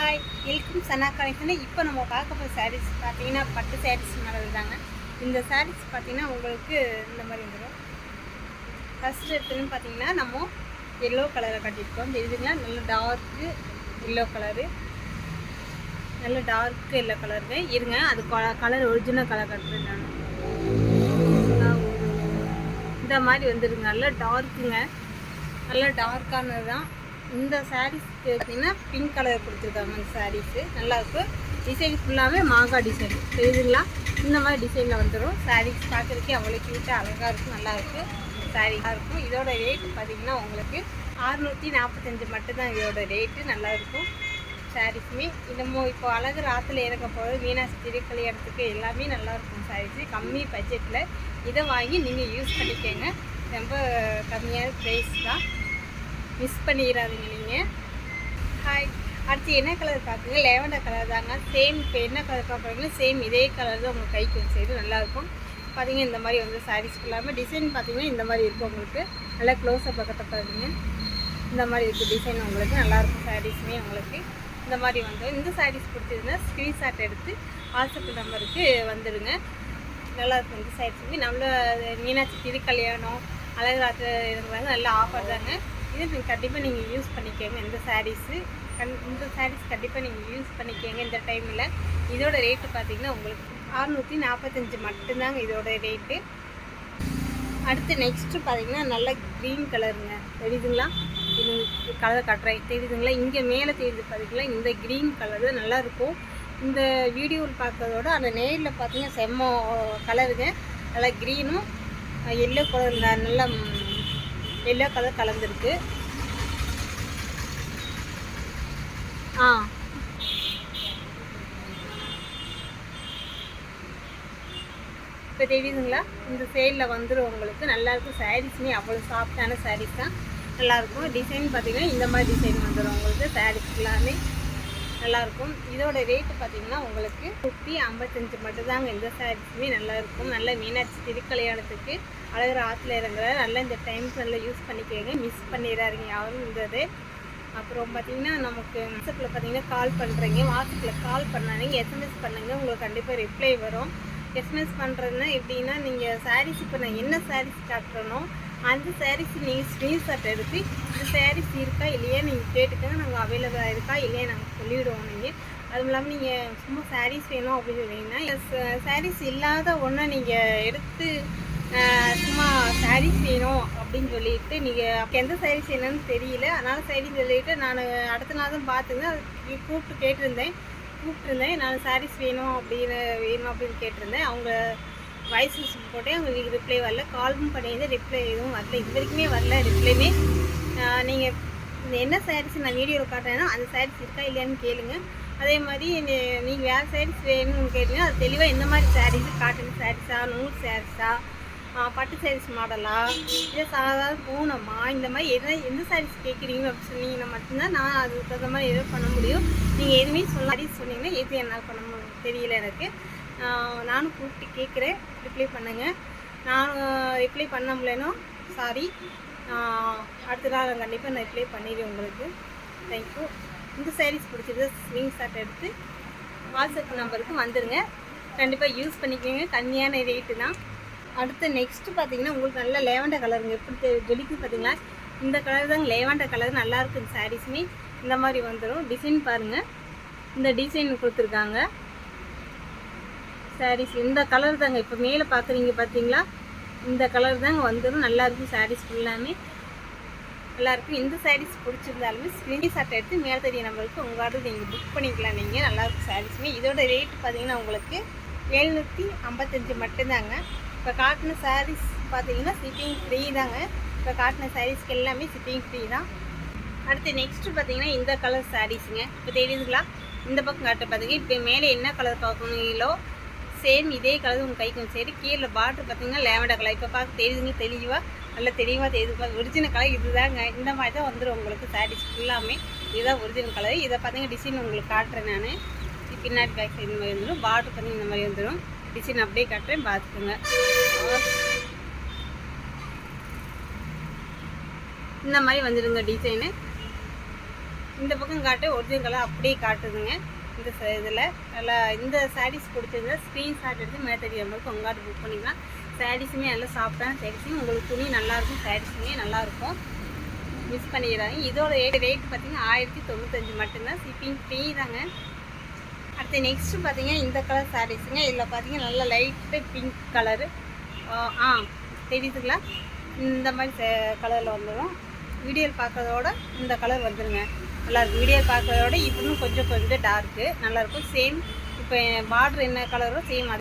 Hi, welcome சனா collection. இப்போ நம்ம பார்க்க போகிற சாரீஸ் பார்த்தீங்கன்னா பட்டு சாரீஸ் மாடல் தாங்க. இந்த சாரீஸ் பார்த்தீங்கன்னா உங்களுக்கு இந்த மாதிரி வந்துடும். ஃபஸ்ட்டு எடுத்துன்னு பார்த்தீங்கன்னா நம்ம எல்லோ கலரை கட்டியிருக்கோம். தெரியுதுங்களா? நல்ல டார்க்கு எல்லோ கலரு, நல்ல டார்க்கு எல்லோ கலருங்க. இருங்க, அது கலர் ஒரிஜினல் கலர் கட்டுறேன் நான். இந்த மாதிரி வந்துடுங்க. நல்ல டார்க்குங்க, நல்ல டார்க்கானது தான். இந்த சாரீஸ் பார்த்தீங்கன்னா பிங்க் கலர் கொடுத்துருக்காங்க. இந்த சாரீஸு நல்லாயிருக்கும். டிசைன் ஃபுல்லாகவே மாங்கா டிசைன் தெரியுதுங்களா? இந்த மாதிரி டிசைனில் வந்துடும். சாரீஸ் பார்க்குறதுக்கே அவ்வளோ க்யூட்டாக அழகாக இருக்கும், நல்லாயிருக்கும். சாரீஸாக இருக்கும். இதோட ரேட்டு பார்த்திங்கன்னா உங்களுக்கு 645 மட்டும்தான் இதோட ரேட்டு. நல்லாயிருக்கும் சாரீஸுமே. இன்னமும் இப்போ அழகு ஆற்றுல இறக்க போகிறது மீனாட்சி திருக்கல்யாணத்துக்கு எல்லாமே நல்லாயிருக்கும். சாரீஸு கம்மி பட்ஜெட்டில் இதை வாங்கி நீங்கள் யூஸ் பண்ணிக்கோங்க. ரொம்ப கம்மியான ப்ரைஸ் தான், மிஸ் பண்ணிடாதீங்க நீங்கள். ஹாய், அடுத்து என்ன கலர் பார்க்குங்க? லேவண்டர் கலர் தாங்க. சேம் இப்போ என்ன கலர் பார்க்குறீங்களோ சேம் இதே கலர் தான் உங்களுக்கு கைக்கு வந்து செய்து நல்லாயிருக்கும். பார்த்தீங்கன்னா இந்த மாதிரி வந்து சாரீஸ் ஃபுல்லாமல் டிசைன் பார்த்தீங்கன்னா இந்த மாதிரி இருக்கும். உங்களுக்கு நல்லா க்ளோஸாக பக்கத்தை பாருங்க. இந்த மாதிரி இருக்குது டிசைன். உங்களுக்கு நல்லாயிருக்கும். சாரீஸுமே உங்களுக்கு இந்த மாதிரி வந்து இந்த சாரீஸ் பிடிச்சிருந்தா ஸ்க்ரீன்ஷாட் எடுத்து வாட்ஸ்அப் நம்பருக்கு வந்துடுங்க. நல்லாயிருக்கும். இந்த சாரீஸுமே நம்மள மீனாட்சி திருக்கல்யாணம் அழகு இருக்கிறாங்க. நல்ல ஆஃபர் தாங்க. இது கண்டிப்பாக நீங்கள் யூஸ் பண்ணிக்கோங்க. இந்த சாரீஸு இந்த சாரீஸ் கண்டிப்பாக நீங்கள் யூஸ் பண்ணிக்கோங்க இந்த டைமில். இதோட ரேட்டு பார்த்திங்கன்னா உங்களுக்கு 645 மட்டும்தாங்க இதோட ரேட்டு. அடுத்து நெக்ஸ்ட்டு பார்த்திங்கன்னா நல்ல க்ரீன் கலருங்க. தெரியுதுங்களா? இது கலர் கட்டுறேன் தெரியுதுங்களா? இங்கே மேலே தெரியுது பார்த்திங்களா? இந்த க்ரீன் கலர் தான் நல்லாயிருக்கும். இந்த வீடியோவில் பார்க்குறதோட அந்த நேரில் பார்த்திங்கன்னா செம்ம கலருங்க. நல்லா க்ரீனும் எல்லோ கலர், நல்லா எல்லோ கலர் கலந்துருக்கு. இப்போ தெரியுதுங்களா? இந்த சேலில் வந்துடும் உங்களுக்கு. நல்லாயிருக்கும். சாரீஸுமே அவ்வளோ சாஃப்டான சாரீஸ் தான், நல்லாயிருக்கும். டிசைன் பார்த்திங்கன்னா இந்த மாதிரி டிசைன் வந்துடும் உங்களுக்கு. சாரீஸ் எல்லாமே நல்லாயிருக்கும். இதோட ரேட்டு பார்த்திங்கன்னா உங்களுக்கு 155 மட்டும்தாங்க. இந்த சாரீஸுமே நல்லாயிருக்கும். நல்ல மீனாட்சி திருக்கல்யாணத்துக்கு அழகு ஆற்றுல இறங்குற நல்லா இந்த டைம்ஸ் நல்லா யூஸ் பண்ணிக்கோங்க. மிஸ் பண்ணிடாதீங்க யாரும் இருந்தது. அப்புறம் பார்த்திங்கன்னா நமக்கு வாட்ஸ்அப்பில் பார்த்திங்கன்னா கால் பண்ணுறீங்க. வாட்ஸ்அப்பில் கால் பண்ணாதீங்க, எஸ்எம்எஸ் பண்ணுங்கள். உங்களுக்கு கண்டிப்பாக ரிப்ளை வரும். எஸ்எம்எஸ் பண்ணுறதுன்னா எப்படின்னா, நீங்கள் சாரீஸ் இப்போ நான் என்ன சாரீஸ் காட்டுறனோ அந்த சாரீஸ் நீங்கள் ஸ்க்ரீன்ஷாட் எடுத்து இந்த சாரீஸ் இருக்கா இல்லையா நீங்கள் கேட்டுக்கோங்க. நாங்கள் அவைலபிளாக இருக்கா இல்லையா நாங்கள் சொல்லிவிடுவோம். நீங்கள் அதுவும் இல்லாமல் நீங்கள் சும்மா சாரீஸ் வேணும் அப்படின்னு சொன்னீங்கன்னா, சாரீஸ் இல்லாத ஒன்றை நீங்கள் எடுத்து சும்மா சாரீஸ் வேணும் அப்படின்னு சொல்லிட்டு நீங்கள் எந்த சாரீஸ் என்னன்னு தெரியல, அதனால் சரின்னு சொல்லிவிட்டு நான் அடுத்த நாள் தான் பார்த்துங்க. அது கூப்பிட்டுருந்தேன் நான் சாரீஸ் வேணும் அப்படின்னு கேட்டிருந்தேன். அவங்க வாய்ஸ் போட்டேன். அவங்களுக்கு ரிப்ளை வரல. காலும் பண்ணியிருந்தேன், ரிப்ளை எதுவும் வரல. இது வரைக்குமே வரல ரிப்ளைமே. நீங்கள் என்ன சாரீஸ் நான் வீடியோவில் காட்டுறேன்னா அந்த சாரீஸ் இருக்கா இல்லையான்னு கேளுங்க. அதே மாதிரி நீங்கள் வேறு சாரீஸ் வேணும்னு கேட்டிங்கன்னா அது தெளிவாக எந்த மாதிரி சாரீஸு, காட்டன் சாரீஸா, நூல் சாரீஸா, பட்டு சாரீஸ் மாடலா, இல்லை சாதாரண பூனமா, இந்த மாதிரி எந்த சாரீஸ் கேட்குறீங்க அப்படின்னு சொன்னீங்கன்னா மட்டும்தான் நான் அதுக்கு தகுந்த மாதிரி எதுவும் பண்ண முடியும். நீங்கள் எதுவுமே சாரீஸ் சொன்னீங்கன்னா எது என்னால் பண்ண தெரியல எனக்கு. நானும் கூப்பிட்டு கேட்குறேன், ரிப்ளை பண்ணுங்கள். நான் ரிப்ளை பண்ண முடியலனோ சாரி. அடுத்த நாள் கண்டிப்பாக நான் ரிப்ளை பண்ணிடுவேன் உங்களுக்கு. தேங்க்யூ. இந்த சாரீஸ் பிடிச்சிருந்தா ஸ்க்ரீன்ஷாட் எடுத்து வாட்ஸ்அப் நம்பருக்கு வந்துடுங்க. கண்டிப்பாக யூஸ் பண்ணிக்கோங்க. கம்மியான ரேட்டு தான். அடுத்து நெக்ஸ்ட்டு பார்த்தீங்கன்னா உங்களுக்கு நல்ல லேவண்டர் கலருங்க. எப்படி ஜொலிக்கு பார்த்தீங்களா? இந்த கலர் தாங்க லேவண்டர் கலர். நல்லாயிருக்கும். இந்த சாரீஸுமே இந்த மாதிரி வந்துடும். டிசைன் பாருங்கள், இந்த டிசைன் கொடுத்துருக்காங்க. சாரீஸ் இந்த கலர் தாங்க இப்போ மேலே பார்க்குறீங்க பார்த்தீங்களா? இந்த கலர் தாங்க வந்துடும். நல்லாயிருக்கும். சாரீஸ் ஃபுல்லாமே நல்லாயிருக்கும். இந்த சாரீஸ் பிடிச்சிருந்தாலுமே ஸ்க்ரீன்ஷாட் எடுத்து மேலே தெரிய நம்பருக்கு உங்கள் ஆர்டர் நீங்கள் புக் பண்ணிக்கலாம். நீங்கள் நல்லாயிருக்கும் சாரீஸுமே. இதோட ரேட்டு பார்த்தீங்கன்னா உங்களுக்கு 755 மட்டும்தாங்க. இப்போ காட்டின சாரீஸ் பார்த்தீங்கன்னா ஷிப்பிங் ஃப்ரீ தாங்க. இப்போ காட்டின சாரீஸ்க்கு எல்லாமே ஷிப்பிங் ஃப்ரீ தான். அடுத்து நெக்ஸ்ட்டு பார்த்தீங்கன்னா இந்த கலர் சாரீஸுங்க. இப்போ தெரியுதுங்களா? இந்த பக்கம் காட்ட பார்த்தீங்க. இப்போ மேலே என்ன கலர் பார்க்கணுங்களோ சேம் இதே கலர் உங்கள் கைக்கு வந்து சரி. கீழே பார்டர் பார்த்தீங்கன்னா லேவண்டர் கலர். இப்போ பார்க்க தெரியுதுங்க, தெளிவாக நல்லா தெளிவாக தெரியுது. ஒரிஜினல் கலர் இது தாங்க. இந்த மாதிரி தான் வந்துடும் உங்களுக்கு சாரீஸ் ஃபுல்லாமே. இதுதான் ஒரிஜினல் கலர். இதை பார்த்தீங்கன்னா டிசைன் உங்களுக்கு காட்டுறேன் நான். பின்னாடி பேக் சைடு இந்த மாதிரி வந்துடும். பார்டர் பார்த்தீங்கன்னா இந்த மாதிரி வந்துடும். டிசைன் அப்படியே காட்டுறேன், பார்த்துக்கோங்க. இந்த மாதிரி வந்துடுங்க டிசைனு. இந்த பக்கம் காட்டு ஒரிஜினல் கலர் அப்படியே காட்டுதுங்க. இந்த இதில் நல்லா இந்த சாரீஸ் பிடிச்சிருந்தா ஸ்க்ரீன்ஷாட் எடுத்து மேத்தடி நம்பருக்கு உங்கள்கிட்ட புக் பண்ணிக்கலாம். சாரீஸுமே நல்லா சாஃப்டான சாரீஸும், உங்களுக்கு துணி நல்லாயிருக்கும், சாரீஸுமே நல்லாயிருக்கும், மிஸ் பண்ணிடுறாங்க. இதோட ரேட் பார்த்திங்கன்னா 1095 மட்டும்தான், ஷிப்பிங் ஃப்ரீ தாங்க. அடுத்து நெக்ஸ்ட்டு பார்த்திங்கன்னா இந்த கலர் சாரீஸுங்க. இதில் பார்த்திங்கன்னா நல்லா லைட்டு பிங்க் கலரு தெரியுதுங்களா? இந்த மாதிரி கலரில் வந்துடும். வீடியோவில் பார்க்குறதோட இந்த கலர் வந்துடுங்க, நல்லாயிருக்கும். வீடியோ பார்க்குறதோட இன்னும் கொஞ்சம் டார்க்கு நல்லாயிருக்கும். சேம் இப்போ பார்டர் என்ன கலரோ சேம்